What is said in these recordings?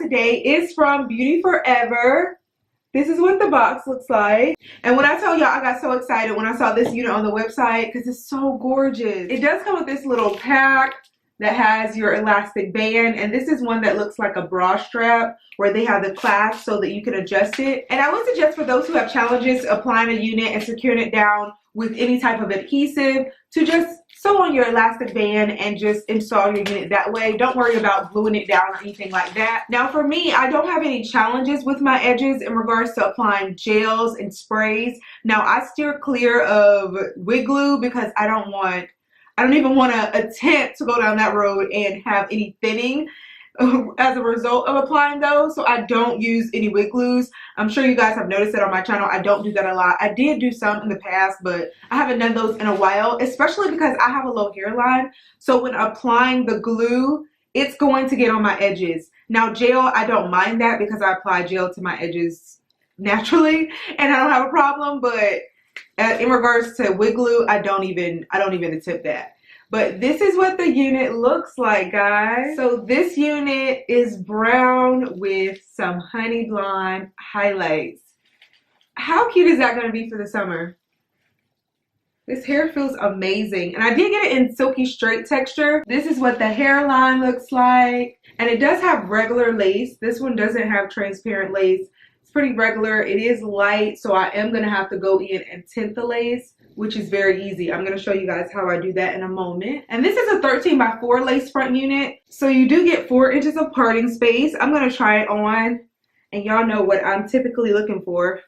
today is from Beauty Forever. This is what the box looks like. And when I tell y'all, I got so excited when I saw this unit on the website because it's so gorgeous. It does come with this little pack that has your elastic band, and this is one that looks like a bra strap where they have the clasp so that you can adjust it. And I would suggest for those who have challenges applying a unit and securing it down with any type of adhesive to just sew on your elastic band and just install your unit that way. Don't worry about gluing it down or anything like that. Now for me, I don't have any challenges with my edges in regards to applying gels and sprays. Now I steer clear of wig glue because I don't even want to attempt to go down that road and have any thinning as a result of applying those. So I don't use any wig glues. I'm sure you guys have noticed that on my channel. I don't do that a lot. I did do some in the past, but I haven't done those in a while, especially because I have a low hairline. So when applying the glue, it's going to get on my edges. Now gel, I don't mind that because I apply gel to my edges naturally and I don't have a problem, but in regards to wig glue, I don't even attempt that. But this is what the unit looks like, guys. So this unit is brown with some honey blonde highlights. How cute is that going to be for the summer? This hair feels amazing. And I did get it in silky straight texture. This is what the hairline looks like. And it does have regular lace. This one doesn't have transparent lace. It's pretty regular. It is light, so I am going to have to go in and tint the lace, which is very easy. I'm going to show you guys how I do that in a moment. And this is a 13x4 lace front unit, so you do get 4 inches of parting space. I'm going to try it on, and y'all know what I'm typically looking for,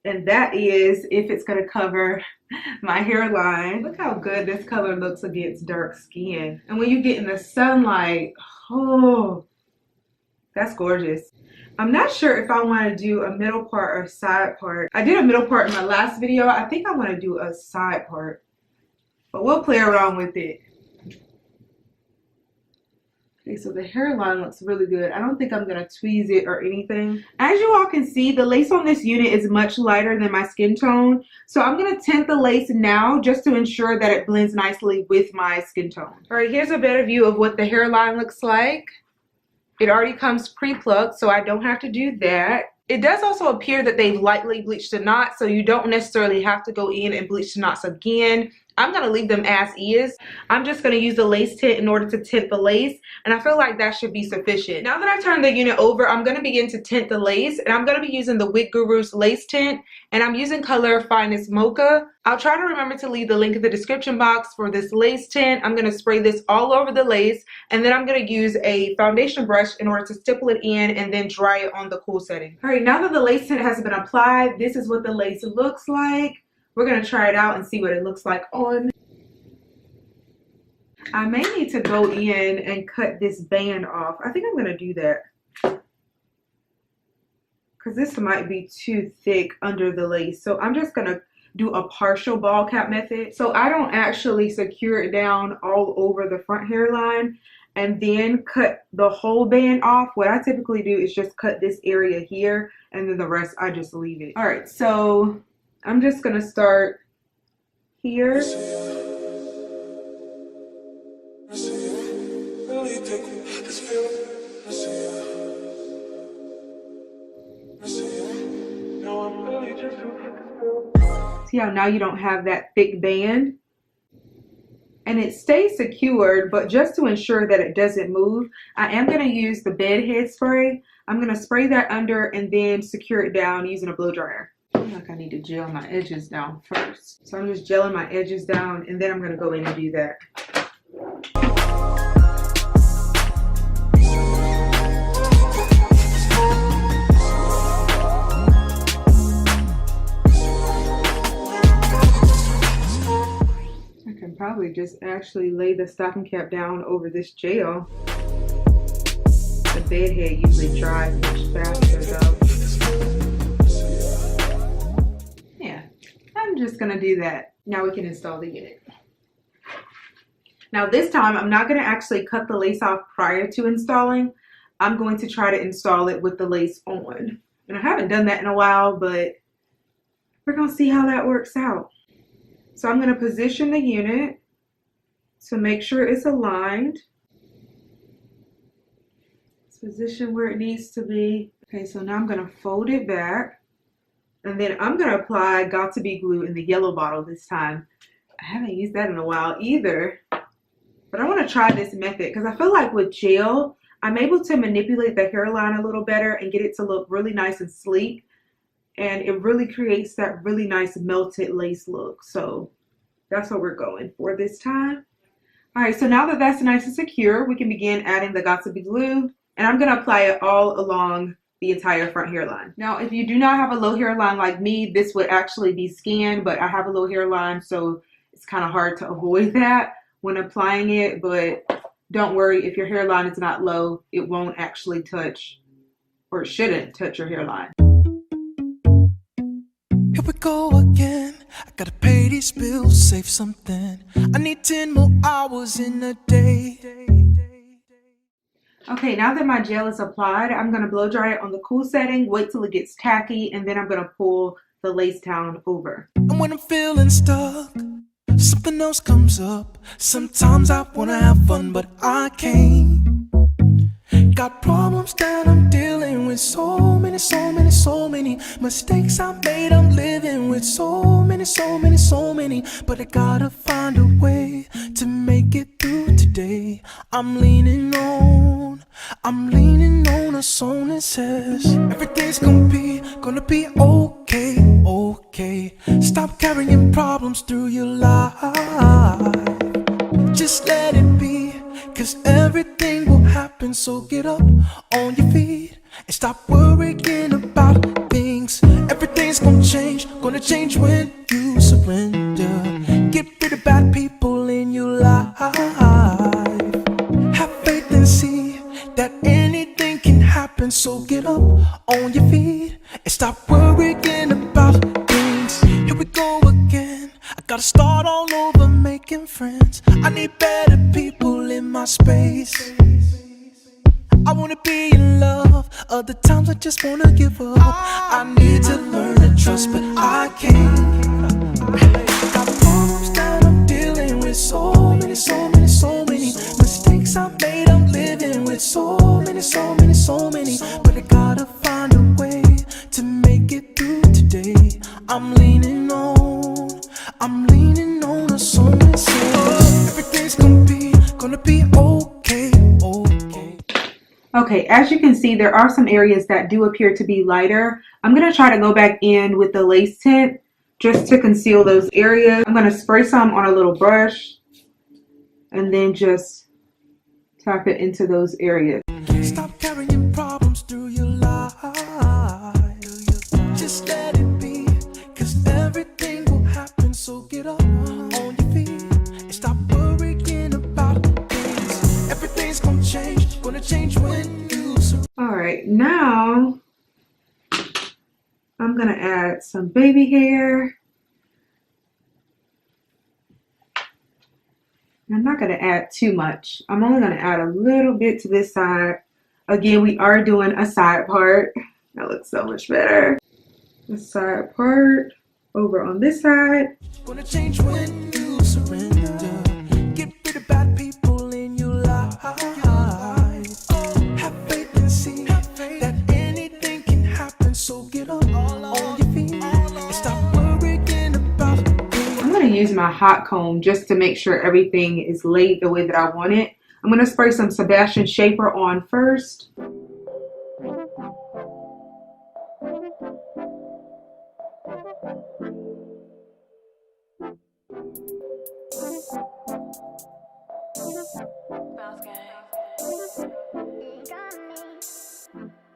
and that is if it's going to cover my hairline. Look how good this color looks against dark skin. And when you get in the sunlight, oh, that's gorgeous. I'm not sure if I want to do a middle part or a side part. I did a middle part in my last video. I think I want to do a side part, but we'll play around with it. Okay, so the hairline looks really good. I don't think I'm going to tweeze it or anything. As you all can see, the lace on this unit is much lighter than my skin tone. So I'm going to tint the lace now just to ensure that it blends nicely with my skin tone. All right, here's a better view of what the hairline looks like. It already comes pre-plucked, so I don't have to do that. It does also appear that they've lightly bleached the knots, so you don't necessarily have to go in and bleach the knots again. I'm going to leave them as is. I'm just going to use the lace tint in order to tint the lace, and I feel like that should be sufficient. Now that I've turned the unit over, I'm going to begin to tint the lace, and I'm going to be using the Wig Guru's lace tint, and I'm using color Finest Mocha. I'll try to remember to leave the link in the description box for this lace tint. I'm going to spray this all over the lace, and then I'm going to use a foundation brush in order to stipple it in and then dry it on the cool setting. All right, now that the lace tint has been applied, this is what the lace looks like. We're going to try it out and see what it looks like on. I may need to go in and cut this band off. I think I'm going to do that, because this might be too thick under the lace. So I'm just going to do a partial ball cap method, so I don't actually secure it down all over the front hairline and then cut the whole band off. What I typically do is just cut this area here, and then the rest I just leave it. All right, so I'm just going to start here. See how now you don't have that thick band? And it stays secured, but just to ensure that it doesn't move, I am going to use the bed head spray. I'm going to spray that under and then secure it down using a blow dryer. I feel like I need to gel my edges down first. So I'm just gelling my edges down, and then I'm going to go in and do that. Probably just actually lay the stocking cap down over this gel. The bed head usually dries much faster though. Yeah, I'm just gonna do that. Now we can install the unit. Now this time I'm not gonna actually cut the lace off prior to installing. I'm going to try to install it with the lace on. And I haven't done that in a while, but we're gonna see how that works out. So I'm going to position the unit to make sure it's aligned. Position where it needs to be. Okay, so now I'm gonna fold it back, and then I'm gonna apply Got2 glue in the yellow bottle this time. I haven't used that in a while either, but I want to try this method because I feel like with gel, I'm able to manipulate the hairline a little better and get it to look really nice and sleek, and it really creates that really nice melted lace look. So that's what we're going for this time. All right, so now that that's nice and secure, we can begin adding the Got2 glue. And I'm going to apply it all along the entire front hairline. Now, if you do not have a low hairline like me, this would actually be scanned, but I have a low hairline, so it's kind of hard to avoid that when applying it. But don't worry, if your hairline is not low, it won't actually touch, or shouldn't touch your hairline. Here we go again. I gotta pay these bills, save something. I need 10 more hours in a day. Okay, now that my gel is applied, I'm going to blow dry it on the cool setting, wait till it gets tacky, and then I'm going to pull the lace down over. And when I'm feeling stuck, something else comes up. Sometimes I wanna have fun, but I can't. Got problems that I'm dealing with. So many mistakes I made. I'm living with so many. But I gotta find a way to make it through today. I'm leaning on a song that says everything's gonna be okay. Stop carrying problems through your life. Just let it be, 'cause everything will happen. So get up on your feet and stop worrying about things. Everything's gonna change when you surrender. Get rid of bad people in your life. Have faith and see that anything can happen. So get up on your feet and stop worrying about things. Here we go again. I gotta start all over making friends. I need better people in my space. I wanna be in love. Other times I just wanna give up. I need to learn to trust, but I can't. Got problems that I'm dealing with. So many mistakes I made. I'm living with so many. But I gotta find a way to make it through today. I'm leaning on a song that says everything's gonna be okay. Okay, as you can see, there are some areas that do appear to be lighter. I'm going to try to go back in with the lace tint just to conceal those areas. I'm going to spray some on a little brush and then just tap it into those areas. Stop carrying problems through your life. Just let it be, 'cause everything will happen. So get up on your feet and stop worrying about things. Everything's gonna change when you surrender. All right, now I'm gonna add some baby hair. I'm not gonna add too much. I'm only gonna add a little bit to this side. Again, we are doing a side part. That looks so much better. The side part over on this side. Gonna change when you surrender. Get rid of bad people in your life. Have faith and see that anything can happen. So get up on your feet and stop worrying about things. I'm gonna use my hot comb just to make sure everything is laid the way that I want it. I'm gonna spray some Sebastian Shaper on first.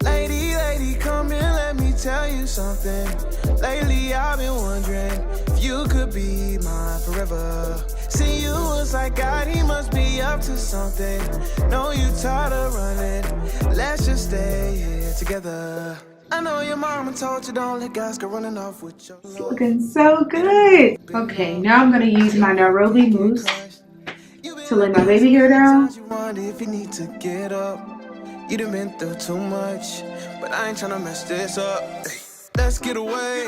Lady, come in, let me tell you something. Lately I've been wondering if you could be mine forever. See you was like God, he must be up to something. Know you tired of running, let's just stay here together. I know your mama told you don't let guys go running off with your love. Looking so good. Okay, now I'm gonna use my Nairobi mousse to lay my baby hair down. If you need to get up, you done been through too much, but I ain't tryna mess this up. Let's get away.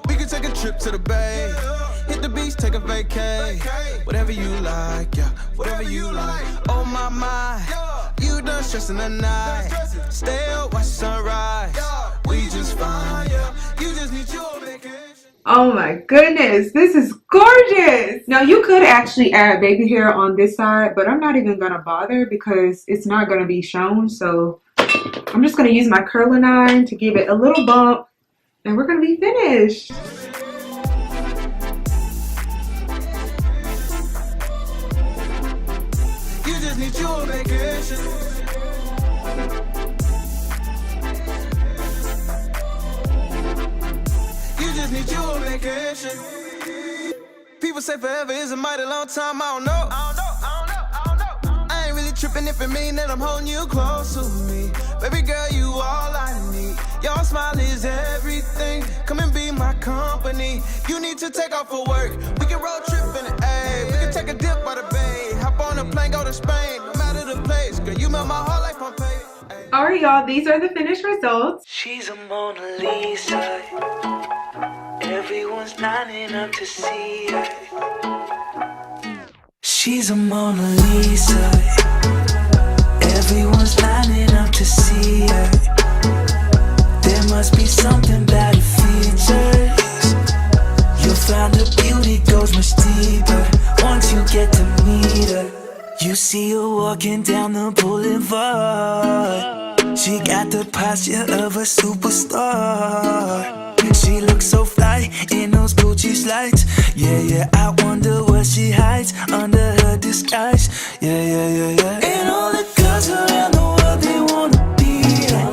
We can take a trip to the bay. Hit the beach, take a vacay. Whatever you like, yeah, whatever you like. Oh my, You done stressing the night. Stay up, watch sunrise. We just fine, yeah. You just need your vacation. Oh my goodness, this is gorgeous. Now you could actually add baby hair on this side, but I'm not even gonna bother because it's not gonna be shown. So I'm just gonna use my curling iron to give it a little bump and we're gonna be finished. You just need your vacation. You just need your vacation. People say forever is a mighty long time. I don't know. I ain't really tripping if it mean that I'm holding you close to me. Baby girl, you all I need. Your smile is everything. Come and be my company. You need to take off for work. We can road trip in the A. We can take a dip by the bay. Hop on a plane, go to Spain. No matter the place, girl, you melt my heart like Pompeii. Alright y'all, these are the finished results. She's a Mona Lisa. Everyone's lining up to see her. She's a Mona Lisa. Everyone's lining up to see her. There must be something about her features. You'll find her beauty goes much deeper once you get to meet her. You see her walking down the boulevard. She got the posture of a superstar. She looks so fly in those Gucci slides. Yeah, I wonder what she hides under her disguise. Yeah. And all the girls around the world, they wanna be her.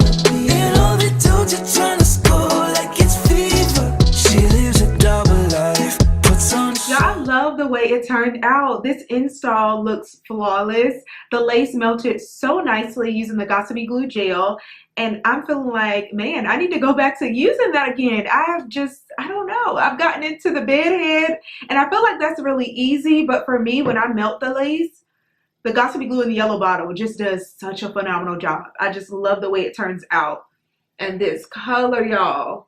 And all the dudes are trying to score like it's fever. She lives a double life, puts on. Y'all, I love the way it turned out. This install looks flawless. The lace melted so nicely using the Got2 glue gel. And I'm feeling like, man, I need to go back to using that again. I don't know. I've gotten into the bed head and I feel like that's really easy. But for me, when I melt the lace, the Got2 glue in the yellow bottle just does such a phenomenal job. I just love the way it turns out. And this color, y'all,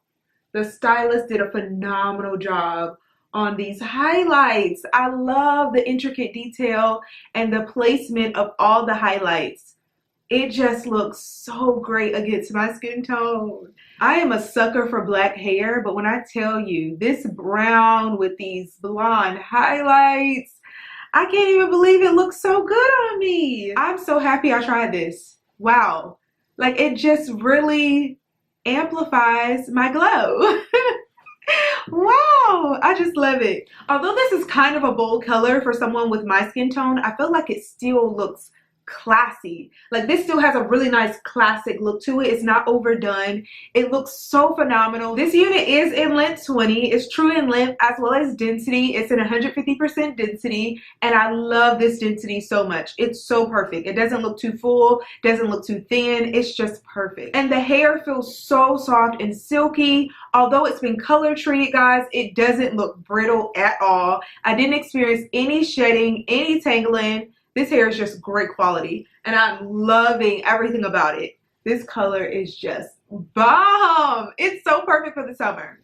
the stylist did a phenomenal job on these highlights. I love the intricate detail and the placement of all the highlights. It just looks so great against my skin tone. I am a sucker for black hair, but when I tell you this brown with these blonde highlights, I can't even believe it looks so good on me. I'm so happy I tried this. Wow. Like it just really amplifies my glow. Wow, I just love it. Although this is kind of a bold color for someone with my skin tone, I feel like it still looks classy. Like this still has a really nice classic look to it. It's not overdone. It looks so phenomenal. This unit is in length 20. It's true in length as well as density. It's in 150% density and I love this density so much. It's so perfect. It doesn't look too full, doesn't look too thin. It's just perfect. And the hair feels so soft and silky. Although it's been color treated, guys, it doesn't look brittle at all. I didn't experience any shedding, any tangling. This hair is just great quality and I'm loving everything about it. This color is just bomb. It's so perfect for the summer.